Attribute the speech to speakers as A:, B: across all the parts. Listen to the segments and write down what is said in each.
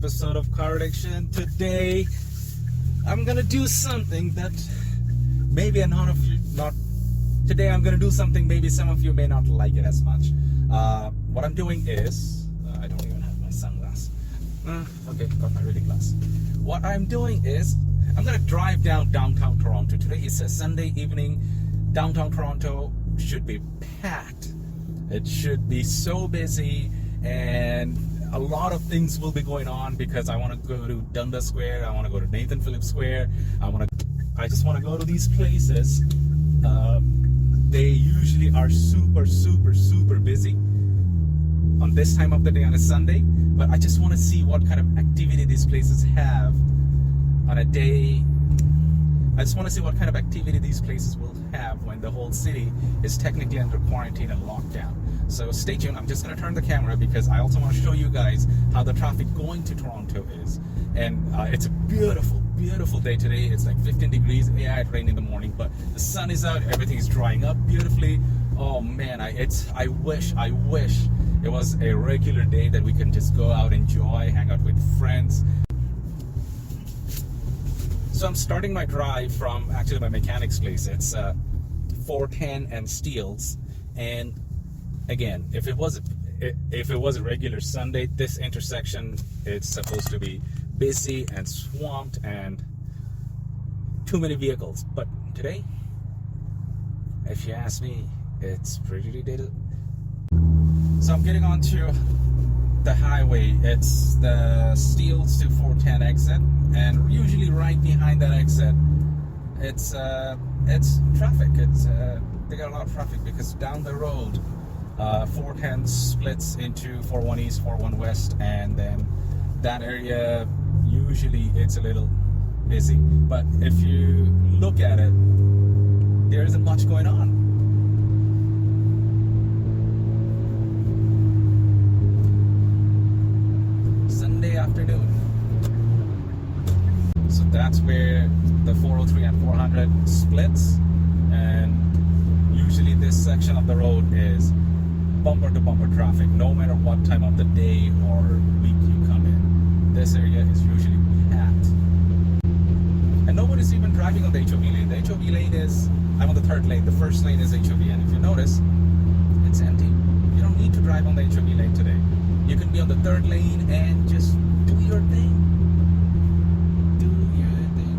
A: episode of Car Addiction. Today, I'm gonna do something that maybe today I'm gonna do something maybe some of you may not like it as much. What I'm doing is, I don't even have my sunglasses. Okay, got my reading glass. What I'm doing is, I'm gonna drive down downtown Toronto. Today is a Sunday evening. Downtown Toronto should be packed. It should be so busy, and a lot of things will be going on because I want to go to Dundas Square, I want to go to Nathan Phillips Square, I just want to go to these places. They usually are super busy on this time of the day on a Sunday, but I just want to see what kind of activity these places have on a day. I just want to see what kind of activity these places will have when the whole city is technically under quarantine and lockdown. So stay tuned. I'm just going to turn the camera because I also want to show you guys how the traffic going to Toronto is. And it's a beautiful day today. It's like 15 degrees. Yeah, it rained in the morning, but the sun is out. Everything is drying up beautifully. Oh man, I wish it was a regular day that we can just go out, enjoy, hang out with friends. So I'm starting my drive from actually my mechanic's place. It's 410 and Steeles. And again, if it was a regular Sunday, this intersection it's supposed to be busy and swamped and too many vehicles. But today, if you ask me, it's pretty dated. So I'm getting onto the highway. It's the Steeles to 410 exit, and usually right behind that exit, it's traffic. They got a lot of traffic because down the road, 410 splits into 41 East, 41 West, and then that area usually it's a little busy. But if you look at it, there isn't much going on. Sunday afternoon. So that's where the 403 and 400 splits, and usually this section of the road is bumper to bumper traffic no matter what time of the day or week you come in. This area is usually packed. And nobody's even driving on the HOV lane. The HOV lane is, I'm on the third lane. The first lane is HOV, and if you notice, it's empty. You don't need to drive on the HOV lane today. You can be on the third lane and just do your thing. Do your thing.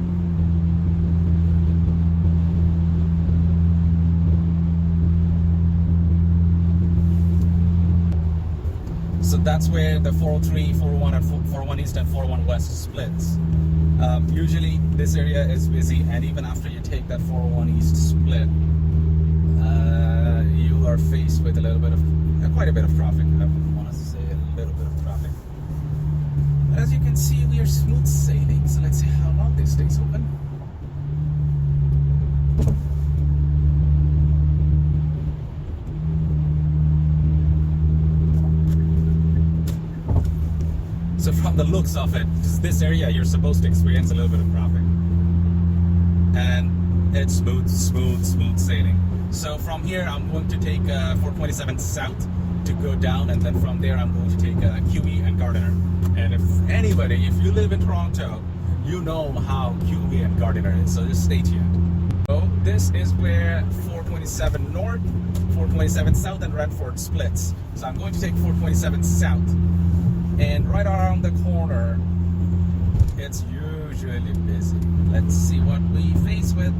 A: So that's where the 403, 401, and 401 East and 401 West splits. Usually this area is busy, and even after you take that 401 East split, you are faced with quite a bit of traffic. I want to say a little bit of traffic. As you can see, we are smooth sailing. So let's see how long this stays open. So from the looks of it, this area you're supposed to experience a little bit of traffic, and it's smooth sailing. So from here, I'm going to take 427 South to go down, and then from there, I'm going to take QE and Gardiner. And if you live in Toronto, you know how QE and Gardiner is, so just stay tuned. So this is where 427 North, 427 South, and Redford splits. So I'm going to take 427 South. And right around the corner, it's usually busy. Let's see what we face with.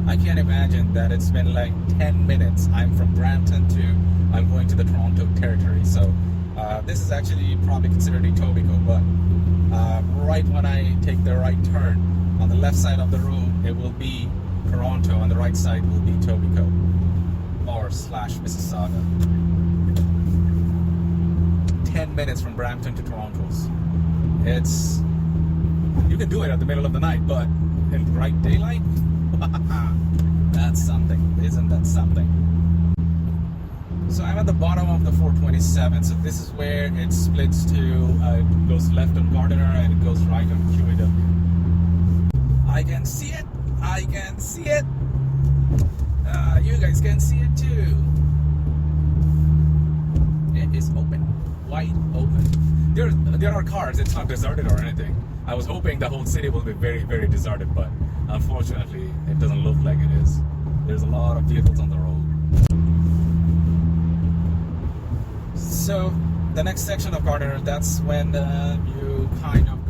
A: I can't imagine that it's been like 10 minutes. I'm from Brampton I'm going to the Toronto territory. So this is actually probably considered Etobicoke, but right when I take the right turn, on the left side of the road, it will be Toronto, on the right side will be Etobicoke or / Mississauga. 10 minutes from Brampton to Toronto's. You can do it at the middle of the night, but in bright daylight, that's something. Isn't that something? So I'm at the bottom of the 427. So this is where it splits to, it goes left on Gardiner and it goes right on QEW. I can see it. You guys can see it too. wide open. There are cars. It's not deserted or anything. I was hoping the whole city will be very, very deserted, but unfortunately, it doesn't look like it is. There's a lot of vehicles on the road. So the next section of Gardner, that's when you kind of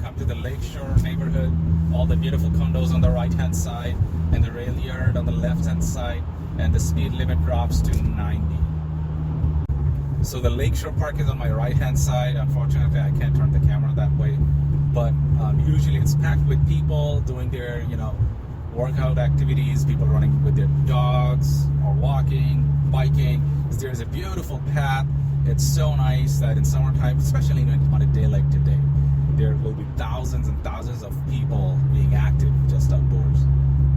A: come to the Lakeshore neighborhood. All the beautiful condos on the right-hand side, and the rail yard on the left-hand side, and the speed limit drops to 90. So the Lakeshore Park is on my right-hand side. Unfortunately, I can't turn the camera that way, but usually it's packed with people doing their, workout activities, people running with their dogs or walking, biking. There's a beautiful path. It's so nice that in summertime, especially on a day like today, there will be thousands and thousands of people being active just outdoors.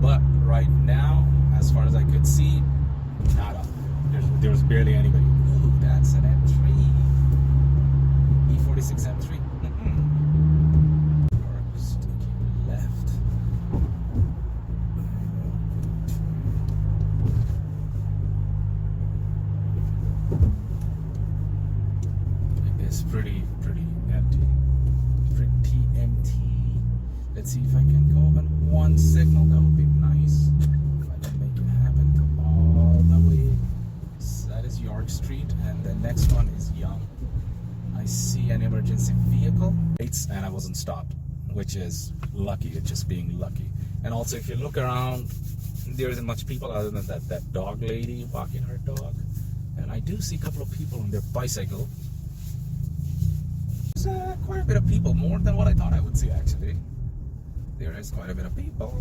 A: But right now, as far as I could see, nada. There's barely anybody. Ooh, that's an M3. E46 M3. Just keep left. It's pretty empty. Pretty empty. Let's see if I can go on one signal. That would be nice. If I can make it happen, go all the way. So that is York Street, and the next one is Young. I see an emergency vehicle, and I wasn't stopped, which is lucky. It's just being lucky. And also, if you look around, there isn't much people other than that dog lady walking her dog. And I do see a couple of people on their bicycle. There's quite a bit of people, more than what I thought I would see actually. There is quite a bit of people.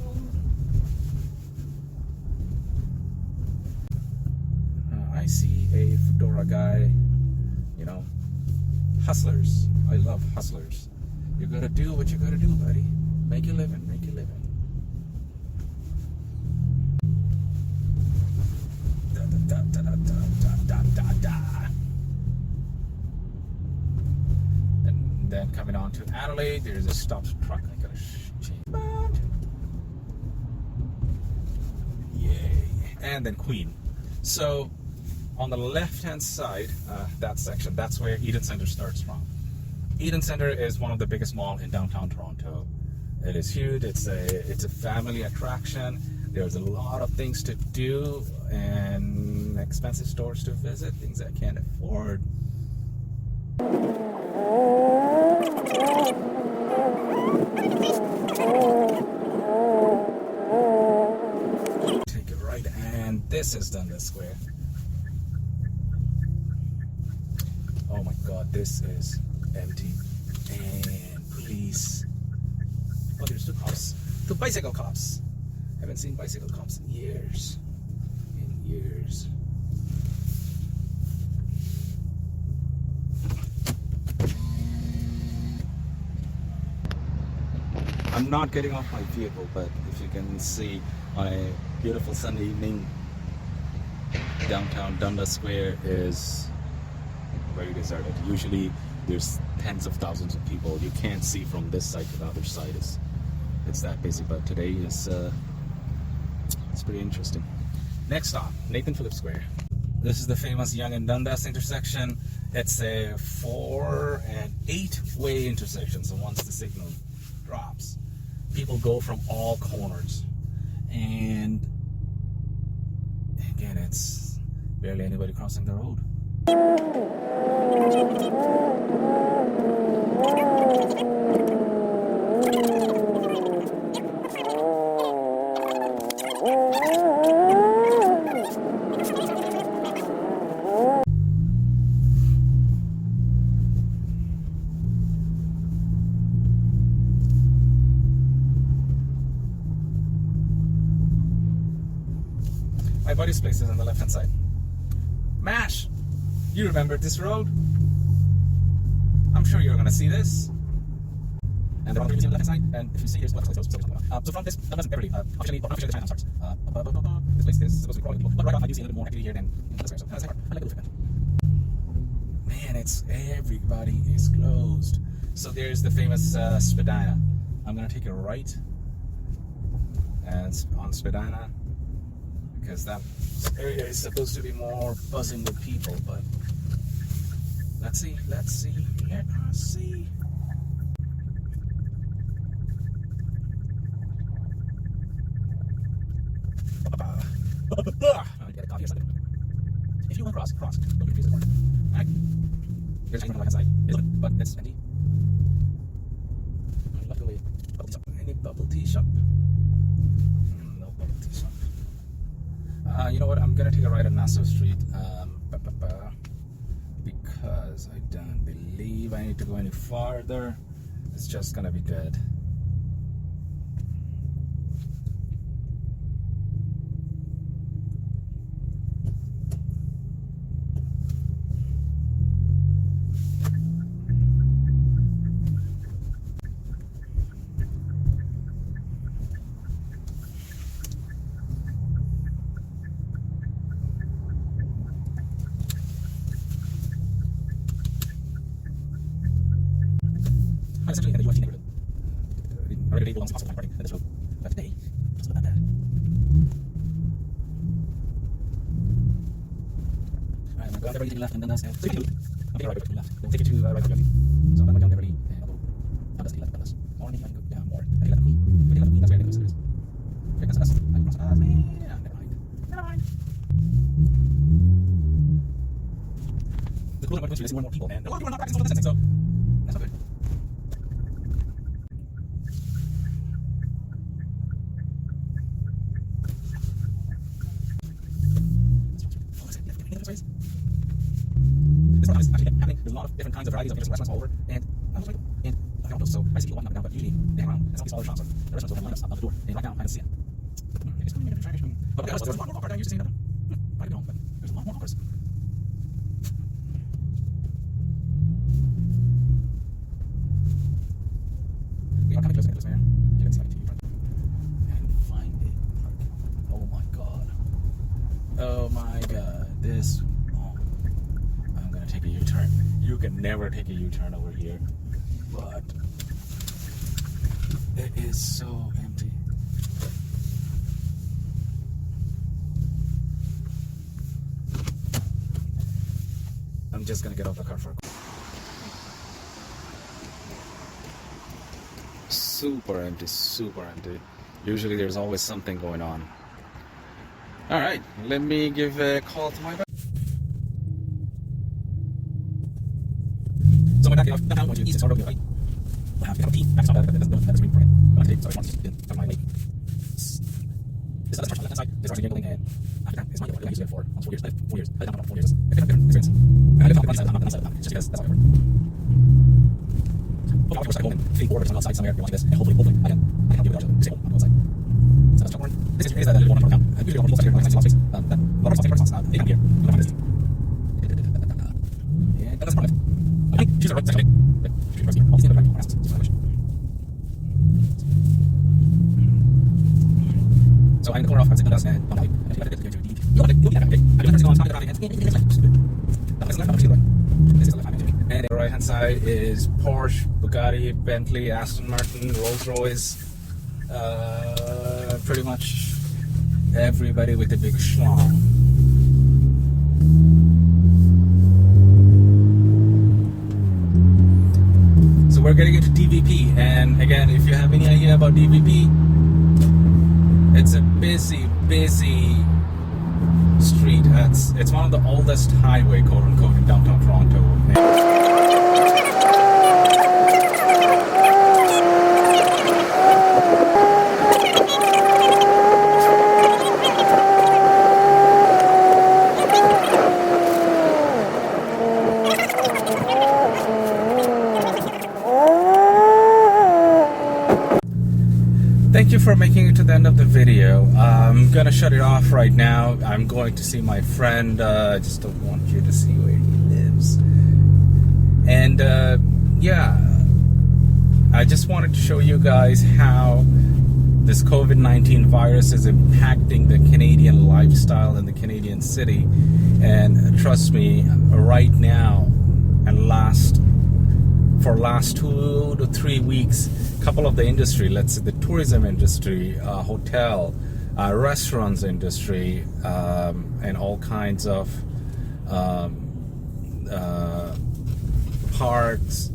A: I see a fedora guy, hustlers. I love hustlers. You gotta do what you gotta do, buddy. Make your living, make your living. Da, da, da, da, da, da, da, da. And then coming on to Adelaide, there's a stopped truck. I gotta change that. Yay. And then Queen. So on the left-hand side, that section, that's where Eden Centre starts from. Eden Centre is one of the biggest malls in downtown Toronto. It is huge. It's a family attraction. There's a lot of things to do and expensive stores to visit, things I can't afford. Take it right, and this is Dundas Square. Oh my god, this is empty. And police. Oh, there's two cops. Two bicycle cops. Haven't seen bicycle cops in years. In years. I'm not getting off my vehicle, but if you can see, on a beautiful Sunday evening, downtown Dundas Square is very deserted. Usually there's tens of thousands of people. You can't see from this side to the other side. It's that busy, but today is it's pretty interesting. Next stop, Nathan Phillips Square. This is the famous Yonge and Dundas intersection. It's a 4 and 8 way intersection, so once the signal drops, people go from all corners, and again, it's barely anybody crossing the road. My buddy's place is on the left hand side. MASH! You remember this road? I'm sure you're gonna see this. And the road on the left hand side, and if you see, here's what so from this, that doesn't Beverly. Officially the Chinatown starts. This place is supposed to be crawling people, but right off I do see a little bit more activity here than in the square, so that's part. I like the look of it. Man, it's everybody is closed. So there's the famous Spadina. I'm gonna take a right, and on Spadina, because that area is supposed to be more buzzing with people, but Let's see. Let us see. I'll get a coffee or something. If you want cross. Don't confuse it more. Alright. Here's the right hand side. It's open, but it's empty. Luckily, bubble tea shop. Any bubble tea shop? No bubble tea shop. You know what? I'm gonna take a ride on Nassau Street. Because I don't believe I need to go any farther. It's just gonna be good. Essentially in the UFT neighborhood. Our regular day belongs to possible time parking in this road. But today, it's not that bad. Alright, I'm going to go everybody left and then that's it. So you can do it. I'll take a right to left. We'll take you to right to UFT. So I'm going down everybody and I'll go down this, left, left. Or maybe I can go down more. I can let the queen. I can let the queen, that's where I can go. Okay, that's us. I can cross past me. Yeah, never mind. The cooler point is you see more and more people and we're not practicing social distancing, so that's not good. This one is actually happening. There's a lot of different kinds of varieties of restaurants all over, and I was like, and I found those. So I see people walking up and down, but usually they hang around and some of these smaller shops. The restaurants open lined up out the door, and right now I don't see it. It's going to be a try. But there's a lot more cars than I used to see them. I don't know, but there's a lot more cars. We are coming close to this, man. Let's see if I can take you and find it. Oh my god. Oh my god. This. I'm gonna take a U-turn. You can never take a U-turn over here, but it is so empty. I'm just gonna get off the car for a super empty. Usually there's always something going on. All right, let me give a call to my. So my back off down when you east, it's already right. I have to have a team. That's not that's really important. I'm going to take so I want to get my lake. This is the left hand side. This is gambling, and after that, it's my I used it for almost 4 years. 4 years. I don't know 4 years. It's a different experience. I live on the front side. I'm not on the side of just because that's how I work. Okay, I'll go and think forward on outside somewhere. You watch this, and hopefully, I can help you with the disable on the outside. So that's John. This is the little one down. Usually on the side here, when I see lots of space. That a lot of space for they come here. You can find this. And that's part of it. Okay, choose the right section. All these right passes. So I'm in the corner of I'm sitting on the and I'm like, and the right hand side is Porsche, Bugatti, Bentley, Aston Martin, Rolls Royce, pretty much everybody with a big schlong. So we're getting into DVP, and again, if you have any idea about DVP, it's a busy street. It's one of the oldest highway, quote unquote, in downtown Toronto. Thank you for making it to the end of the video. I'm gonna shut it off right now. I'm going to see my friend. I just don't want you to see where he lives. And yeah, I just wanted to show you guys how this COVID-19 virus is impacting the Canadian lifestyle in the Canadian city. And trust me, right now and for last 2 to 3 weeks, a couple of the industry, let's say the tourism industry, hotel, restaurants industry, and all kinds of parks,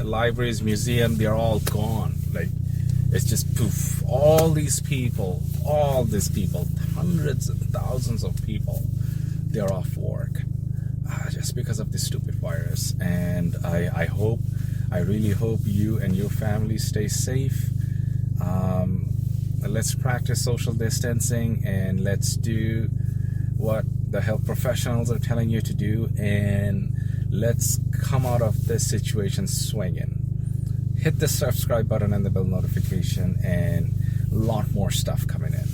A: libraries, museum, they're all gone. Like, it's just poof. All these people, hundreds and thousands of people, they're off work just because of this stupid virus. And I really hope you and your family stay safe. Let's practice social distancing, and let's do what the health professionals are telling you to do, and let's come out of this situation swinging. Hit the subscribe button and the bell notification, and a lot more stuff coming in.